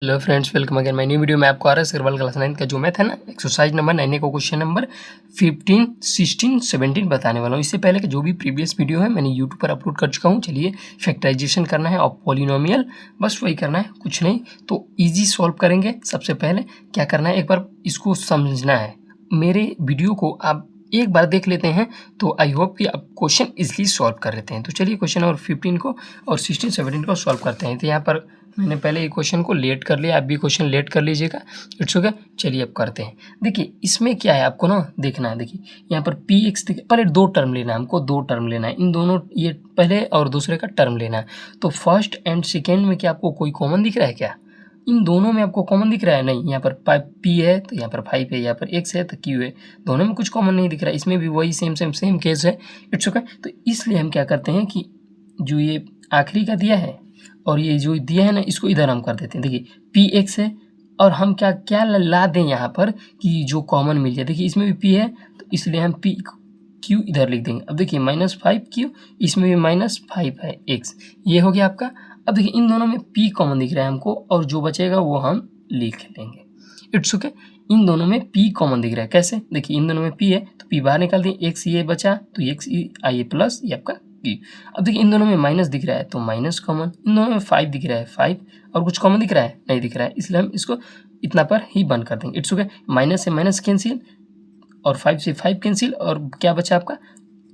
Hello friends, welcome again my new video में। आपको आ रहा है सिरवल क्लास 9 का जो मैथ है ना, एक्सरसाइज नंबर 9 को क्वेश्चन नंबर 15, 16, 17 बताने वाला हूँ। इससे पहले कि जो भी प्रीवियस वीडियो है मैंने यूट्यूब पर अपलोड कर चुका हूँ। चलिए, फैक्टराइजेशन करना है और पॉलिनोमियल, बस वही करना है, कुछ नहीं। तो ईजी सॉल्व करेंगे। सबसे पहले क्या करना है, एक बार इसको समझना है। मेरे वीडियो को आप एक बार देख लेते हैं तो आई होप कि आप क्वेश्चन इजली सॉल्व कर लेते हैं। तो चलिए क्वेश्चन नंबर 15 को और 16, 17 को सॉल्व करते हैं। तो यहाँ पर मैंने पहले ये क्वेश्चन को लेट कर लिया, आप भी क्वेश्चन लेट कर लीजिएगा। It's okay. चलिए अब करते हैं। देखिए इसमें क्या है, आपको ना देखना है। देखिए यहाँ पर पी एक्स, पहले दो टर्म लेना है हमको, दो टर्म लेना है। इन दोनों, ये पहले और दूसरे का टर्म लेना है। तो फर्स्ट एंड सेकेंड में क्या आपको कोई कॉमन दिख रहा है क्या? इन दोनों में आपको कॉमन दिख रहा है? नहीं। यहाँ पर पी है तो यहाँ पर 5 है, यहाँ पर एक्स है तो क्यू है। दोनों में कुछ कॉमन नहीं दिख रहा है। इसमें भी वही सेम केस है। It's okay. तो इसलिए हम क्या करते हैं कि जो ये आखिरी का दिया है और ये जो दिया है ना, इसको इधर हम कर देते हैं। देखिए पी एक्स है और हम क्या क्या ला दें यहाँ पर कि जो कॉमन मिल जाए। देखिए इसमें भी पी है तो इसलिए हम पी क्यू इधर लिख देंगे। अब देखिए -5 क्यू, इसमें भी -5 है एक्स, ये हो गया आपका। अब देखिए इन दोनों में पी कॉमन दिख रहा है हमको और जो बचेगा वो हम लिख लेंगे। It's okay. इन दोनों में पी कॉमन दिख रहा है। कैसे? देखिए इन दोनों में पी है तो पी बाहर निकाल दिए, एक्स ये बचा तो एक्स आइए प्लस ये आपका पी। अब देखिए इन दोनों में माइनस दिख रहा है तो माइनस कॉमन, इन दोनों में 5 दिख रहा है 5, और कुछ कॉमन दिख रहा है? नहीं दिख रहा है, इसलिए हम इसको इतना पर ही बंद कर देंगे। It's okay. माइनस से माइनस कैंसिल और 5 से 5 कैंसिल, और क्या बचा आपका?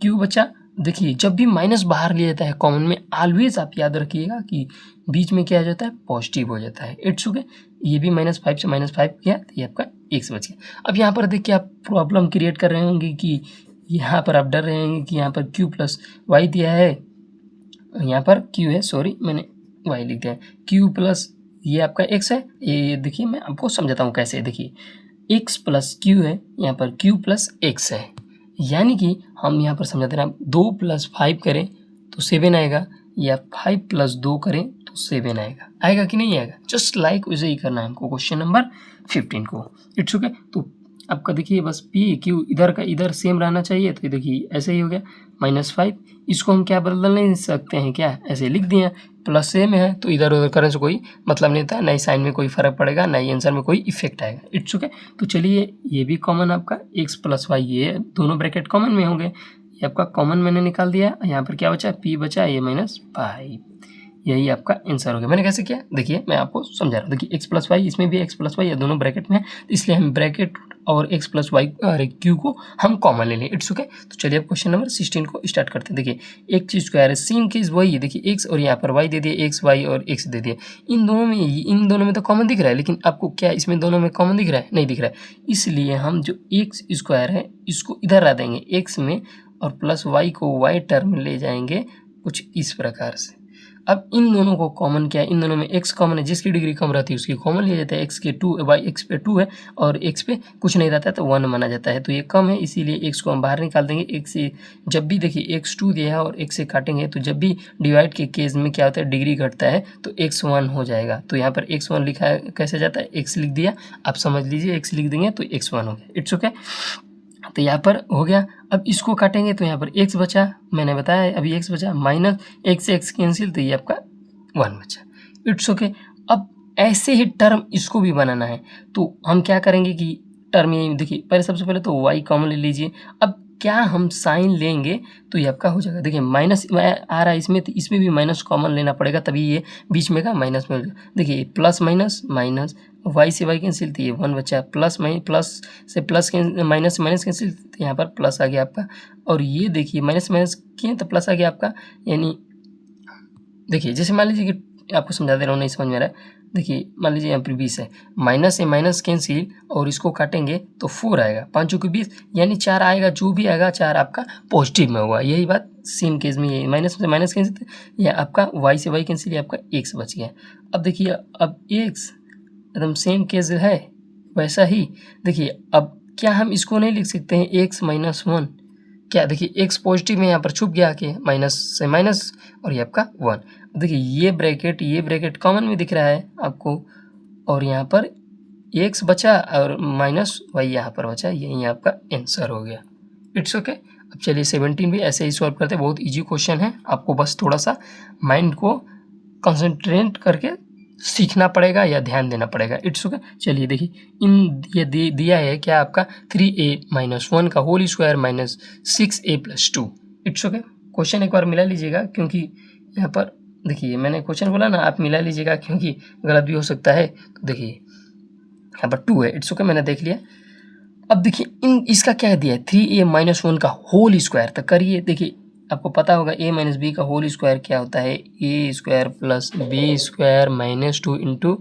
क्यू बचा। देखिए जब भी माइनस बाहर लिया जाता है कॉमन में, ऑलवेज आप याद रखिएगा कि बीच में क्या हो जाता है, पॉजिटिव हो जाता है। It's okay. ये भी -5 से -5 किया तो ये आपका एक्स बच गया। अब यहाँ पर देखिए आप प्रॉब्लम क्रिएट कर रहे होंगे कि यहाँ पर आप डर रहे होंगे कि यहाँ पर क्यू प्लस वाई दिया है, यहाँ पर क्यू है, सॉरी मैंने वाई लिख दिया है। क्यू प्लस ये आपका एक्स है। ये देखिए मैं आपको समझाता हूँ कैसे। देखिए एक्स प्लस क्यू है, यहाँ पर क्यू प्लस एक्स है। यानी कि हम यहाँ पर समझाते हैं, 2 + 5 करें तो 7 आएगा, या 5 + 2 करें तो 7 आएगा। आएगा कि नहीं आएगा? जस्ट लाइक वैसे ही करना है हमको क्वेश्चन नंबर 15 को। It's okay. तो आपका देखिए बस पी क्यू इधर का इधर सेम रहना चाहिए। तो देखिए ऐसे ही हो गया -5। इसको हम क्या बदल नहीं सकते हैं क्या? ऐसे लिख दिए। प्लस सेम है तो इधर उधर करने से कोई मतलब नहीं था, नई साइन में कोई फर्क पड़ेगा, नई आंसर में कोई इफेक्ट आएगा। It's okay. तो चलिए ये भी कॉमन आपका एक्स प्लस वाई, ये दोनों ब्रैकेट कॉमन में होंगे। ये आपका कॉमन मैंने निकाल दिया। यहाँ पर क्या बचा? पी बचा, ये -5। यही आपका आंसर हो गया। मैंने कैसे किया देखिए, मैं आपको समझा रहा हूँ। देखिए एक्स प्लस वाई, इसमें भी एक्स प्लस वाई, ये दोनों ब्रैकेट में है, इसलिए हम ब्रैकेट और एक्स प्लस वाई क्यू को हम कॉमन ले लें। It's okay. तो चलिए अब क्वेश्चन नंबर 16 को स्टार्ट करते हैं। देखिए एक्स स्क्वायर है, सेम केस वही है। देखिए एक्स और यहाँ पर वाई दे दिए, एक्स वाई और एक्स दे दिए। इन दोनों में तो कॉमन दिख रहा है, लेकिन आपको क्या इसमें दोनों में कॉमन दिख रहा है? नहीं दिख रहा है। इसलिए हम जो एक्स स्क्वायर है इसको इधर ला देंगे एक्स में, और प्लस वाई को वाई टर्म में ले जाएंगे कुछ इस प्रकार से। अब इन दोनों को कॉमन क्या है? इन दोनों में x कॉमन है, जिसकी डिग्री कम रहती है उसकी कॉमन लिया जाता है। x के 2 वाई एक्स पे 2 है और x पे कुछ नहीं रहता है तो 1 माना जाता है। तो ये कम है, इसीलिए x को हम बाहर निकाल देंगे। x से जब भी देखिए x 2 दिया है और x से काटेंगे तो जब भी डिवाइड के केस में क्या होता है, डिग्री घटता है तो x 1 हो जाएगा। तो यहाँ पर x 1 लिखा है, कैसे जाता है? x लिख दिया, आप समझ लीजिए x लिख देंगे तो x 1 हो गया। It's okay. तो यहाँ पर हो गया। अब इसको काटेंगे तो यहाँ पर x बचा, मैंने बताया अभी x बचा, माइनस x से x कैंसिल तो ये आपका 1 बचा। It's okay. अब ऐसे ही टर्म इसको भी बनाना है तो हम क्या करेंगे कि टर्म ये देखिए, पहले सबसे पहले तो y कॉमन ले लीजिए। अब क्या हम साइन लेंगे तो ये आपका हो जाएगा। देखिए माइनस आ रहा है इसमें, तो इसमें भी माइनस कॉमन लेना पड़ेगा, तभी ये बीच में का माइनस में। देखिए प्लस माइनस माइनस, वाई से वाई कैंसिल तो ये 1 बचा, प्लस से प्लस माइनस से माइनस कैंसिल तो यहाँ पर प्लस आ गया आपका। और ये देखिए माइनस माइनस किए तो प्लस आ गया आपका। यानी देखिए जैसे मान लीजिए कि आपको समझा दे रहा हूँ, नहीं समझ में आ रहा है। देखिए मान लीजिए यहाँ पर 20 है, माइनस से माइनस कैंसिल और इसको काटेंगे तो 4 आएगा, 5 चौके 20, यानी 4 आएगा। जो भी आएगा 4 आपका पॉजिटिव में होगा। यही बात सेम केस में, यही माइनस से माइनस कैंसिल, ये आपका वाई से वाई कैंसिल, ये आपका एक्स बच गया। अब देखिए अब एक्स एकदम सेम केस है वैसा ही। देखिए अब क्या हम इसको नहीं लिख सकते हैं x - 1? क्या देखिए x पॉजिटिव में यहाँ पर छुप गया आके, माइनस से माइनस और ये आपका 1। देखिए ये ब्रैकेट कॉमन में दिख रहा है आपको, और यहाँ पर x बचा और माइनस वाई यहाँ पर बचा, यही आपका आंसर हो गया। It's okay. अब चलिए 17 भी ऐसे ही सॉल्व करते हैं। बहुत ईजी क्वेश्चन है, आपको बस थोड़ा सा माइंड को कंसंट्रेट करके सीखना पड़ेगा या ध्यान देना पड़ेगा। It's okay. चलिए देखिए, ये दिया है क्या आपका 3a-1 का whole square minus 6a+2। It's okay. Question एक बार मिला लीजिएगा, क्योंकि यहाँ पर देखिए मैंने क्वेश्चन बोला ना, आप मिला लीजिएगा क्योंकि गलत भी हो सकता है। तो देखिए यहाँ पर 2 है। इट्स ओके, मैंने देख लिया। अब देखिए इसका क्या दिया है, 3a-1 का होल स्क्वायर। तो करिए, देखिए आपको पता होगा a-b का होल स्क्वायर क्या होता है, a square plus b square minus 2 into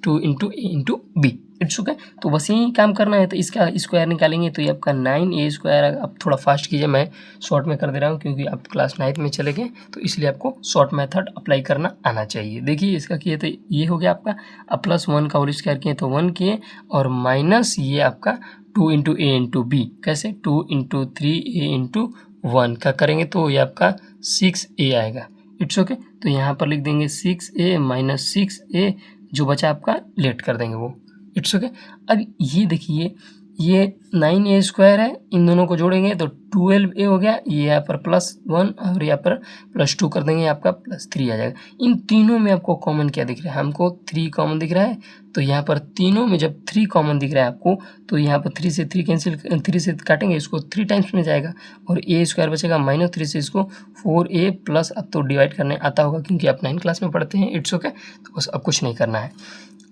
a into B. It's okay. तो बस यही काम करना है। तो इसका स्क्वायर निकालेंगे तो ये आपका 9a स्क्वायर। आप थोड़ा फास्ट कीजिए, मैं शॉर्ट में कर दे रहा हूँ क्योंकि आप क्लास 9th में चले गए, तो इसलिए आपको शॉर्ट मेथड अप्लाई करना आना चाहिए। देखिए इसका किए तो ये हो गया आपका, अब +1 का होल स्क्वायर किए तो 1 किए, और माइनस ये आपका 2 इंटू a इंटू बी। कैसे, 2 इंटू 3a इंटू 1 का करेंगे तो ये आपका 6a आएगा। It's okay. तो यहाँ पर लिख देंगे 6a माइनस 6a, जो बचा आपका लेट कर देंगे वो। It's okay. अब ये देखिए, ये 9a स्क्वायर है, इन दोनों को जोड़ेंगे तो 12a हो गया। ये यहाँ पर +1 और यहाँ पर +2 कर देंगे, आपका +3 आ जाएगा। इन तीनों में आपको कॉमन क्या दिख रहा है, हमको 3 कॉमन दिख रहा है। तो यहाँ पर तीनों में जब 3 कॉमन दिख रहा है आपको, तो यहाँ पर 3 से 3 कैंसिल, 3 से काटेंगे इसको 3 टाइम्स में जाएगा, और a स्क्वायर बचेगा -3 से इसको 4a प्लस, अब तो डिवाइड करने आता होगा क्योंकि आप 9 क्लास में पढ़ते हैं। It's okay. तो बस अब कुछ नहीं करना है।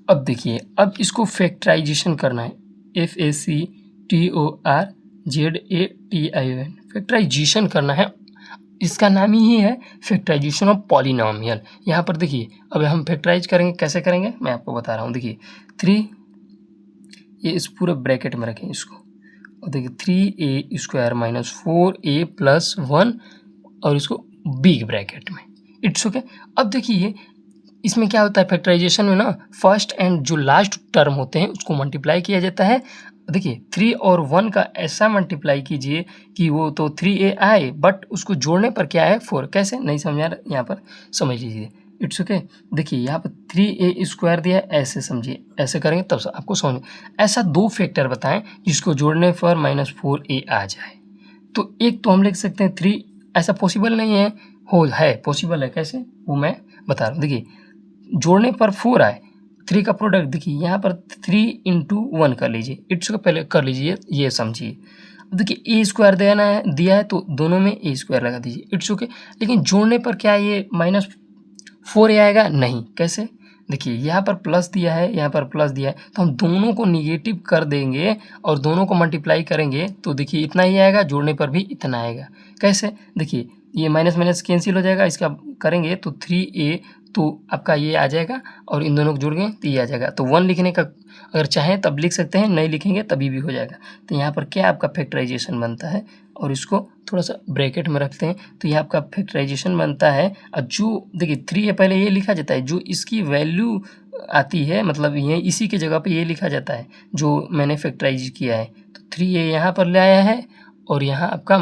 अब देखिए, अब इसको फैक्टराइजेशन करना है, FACTORZATION, फैक्टराइजेशन करना है। इसका नाम ही है फैक्टराइजेशन ऑफ पॉलिनॉमियल। यहाँ पर देखिए, अब हम फैक्टराइज करेंगे, कैसे करेंगे मैं आपको बता रहा हूँ। देखिए 3, ये इस पूरे ब्रैकेट में रखें इसको, और देखिए 3a square minus 4a plus 1, और इसको बिग ब्रैकेट में। It's okay. अब देखिए इसमें क्या होता है, फैक्टराइजेशन में ना फर्स्ट एंड जो लास्ट टर्म होते हैं उसको मल्टीप्लाई किया जाता है। देखिए 3 और 1 का ऐसा मल्टीप्लाई कीजिए कि वो तो 3a आए, बट उसको जोड़ने पर क्या है 4। कैसे, नहीं समझा रहा, यहाँ पर समझ लीजिए। It's okay. देखिए यहाँ पर 3a स्क्वायर दिया है, ऐसे समझिए, ऐसे करेंगे तब आपको समझ। ऐसा 2 फैक्टर बताएं जिसको जोड़ने पर -4a आ जाए। तो एक तो हम लिख सकते हैं 3, ऐसा पॉसिबल नहीं है, है पॉसिबल है। कैसे, वो मैं बता रहा हूँ। देखिए जोड़ने पर 4 आए, 3 का प्रोडक्ट देखिए यहाँ पर 3 इंटू 1 कर लीजिए। इट्स को पहले कर लीजिए, ये समझिए। अब देखिए a स्क्वायर दिया है तो दोनों में a स्क्वायर लगा दीजिए। It's okay. लेकिन जोड़ने पर क्या ये -4a आएगा, नहीं। कैसे, देखिए यहाँ पर प्लस दिया है, यहाँ पर प्लस दिया है, तो हम दोनों को निगेटिव कर देंगे और दोनों को मल्टीप्लाई करेंगे तो देखिए इतना ही आएगा, जोड़ने पर भी इतना आएगा। कैसे, देखिए ये माइनस माइनस कैंसिल हो जाएगा, इसका करेंगे तो 3a, तो आपका ये आ जाएगा, और इन दोनों को जोड़ गए तो ये आ जाएगा। तो 1 लिखने का अगर चाहें तब लिख सकते हैं, नहीं लिखेंगे तभी भी हो जाएगा। तो यहाँ पर क्या आपका फैक्टराइजेशन बनता है, और इसको थोड़ा सा ब्रैकेट में रखते हैं, तो ये आपका फैक्टराइजेशन बनता है। और जो देखिए 3 है पहले ये लिखा जाता है, जो इसकी वैल्यू आती है, मतलब ये इसी के जगह पे ये लिखा जाता है जो मैंने फैक्टराइज किया है। तो 3a यहाँ पर ले आया है, और यहाँ आपका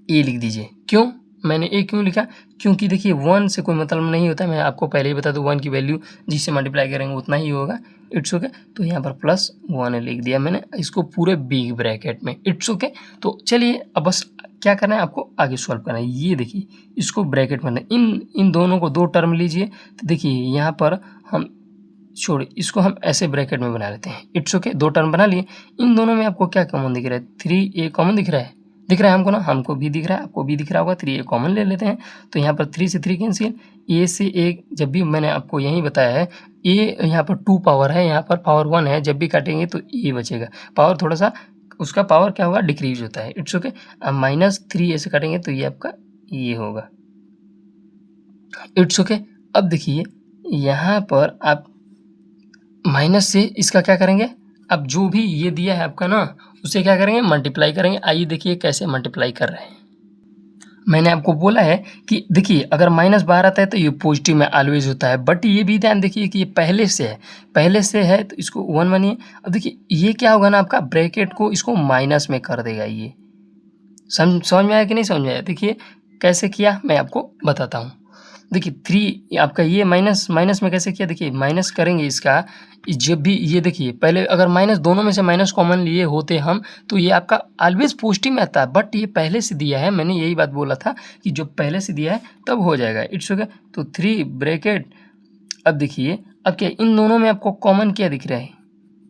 -a लिख दीजिए। क्यों मैंने a क्यों लिखा, क्योंकि देखिए 1 से कोई मतलब नहीं होता, मैं आपको पहले ही बता दूं 1 की वैल्यू जिससे मल्टीप्लाई करेंगे उतना ही होगा। It's okay. तो यहाँ पर +1 लिख दिया मैंने, इसको पूरे बिग ब्रैकेट में। It's okay. तो चलिए अब बस क्या करना है, आपको आगे सॉल्व करना है। ये देखिए इसको ब्रैकेट में इन दोनों को 2 टर्म लीजिए। तो देखिए यहाँ पर हम छोड़िए, इसको हम ऐसे ब्रैकेट में बना लेते हैं। It's okay. 2 टर्म बना लिए। इन दोनों में आपको क्या कॉमन दिख रहा है, 3a कॉमन दिख रहा है, हमको ना, हमको भी दिख रहा है, आपको भी दिख रहा होगा। 3a कॉमन ले लेते हैं, तो यहाँ पर 3 से 3 कैंसिल, a से 1, जब भी मैंने आपको यही बताया है, a यहाँ पर 2 पावर है, यहाँ पर पावर 1 है, जब भी काटेंगे तो a बचेगा, पावर थोड़ा सा उसका पावर क्या होगा, डिक्रीज होता है। It's okay. अब -3a से काटेंगे तो ये आपका ये होगा। It's okay. अब देखिए यहाँ पर आप माइनस से इसका क्या करेंगे, अब जो भी ये दिया है आपका ना, उसे क्या करेंगे, मल्टीप्लाई करेंगे। आइए देखिए कैसे मल्टीप्लाई कर रहे हैं। मैंने आपको बोला है कि देखिए अगर -12 आता है तो ये पॉजिटिव में ऑलवेज होता है, बट ये भी ध्यान देखिए कि ये पहले से है तो इसको 1 मानिए। अब देखिए ये क्या होगा ना, आपका ब्रैकेट को इसको माइनस में कर देगा। ये समझ में आया कि नहीं समझ में आया, देखिए कैसे किया मैं आपको बताता हूँ। देखिए 3 आपका ये माइनस में कैसे किया, देखिए माइनस करेंगे इसका, जब भी ये देखिए पहले अगर माइनस, दोनों में से माइनस कॉमन लिए होते हम, तो ये आपका ऑलवेज पॉजिटिव में आता है, बट ये पहले से दिया है, मैंने यही बात बोला था कि जो पहले से दिया है तब हो जाएगा। It's okay. तो 3 ब्रैकेट, अब देखिए, अब क्या इन दोनों में आपको कॉमन क्या दिख रहा है?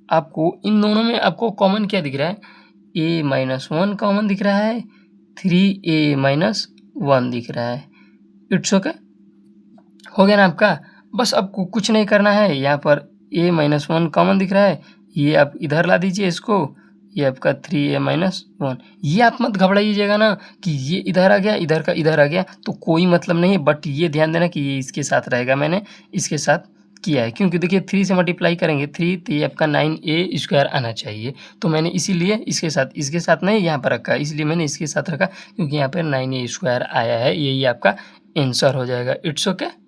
आपको इन दोनों में आपको कॉमन क्या दिख रहा है? a माइनस 1 कॉमन दिख रहा है, 3a माइनस 1 दिख रहा है। इट्स ओके, हो गया ना आपका। बस अब कुछ नहीं करना है, यहाँ पर a माइनस 1 कॉमन दिख रहा है, ये आप इधर ला दीजिए इसको, ये आपका 3a माइनस 1। ये आप मत घबराइएगा ना कि ये इधर आ गया, इधर का इधर आ गया, तो कोई मतलब नहीं है, बट ये ध्यान देना कि ये इसके साथ रहेगा। मैंने इसके साथ किया है क्योंकि देखिए 3 से मल्टीप्लाई करेंगे 3, तो ये आपका 9a स्क्वायर आना चाहिए। तो मैंने इसीलिए इसके साथ नहीं यहाँ पर रखा, इसलिए मैंने इसके साथ रखा क्योंकि यहाँ पर 9a स्क्वायर आया है। यही आपका आंसर हो जाएगा। It's okay.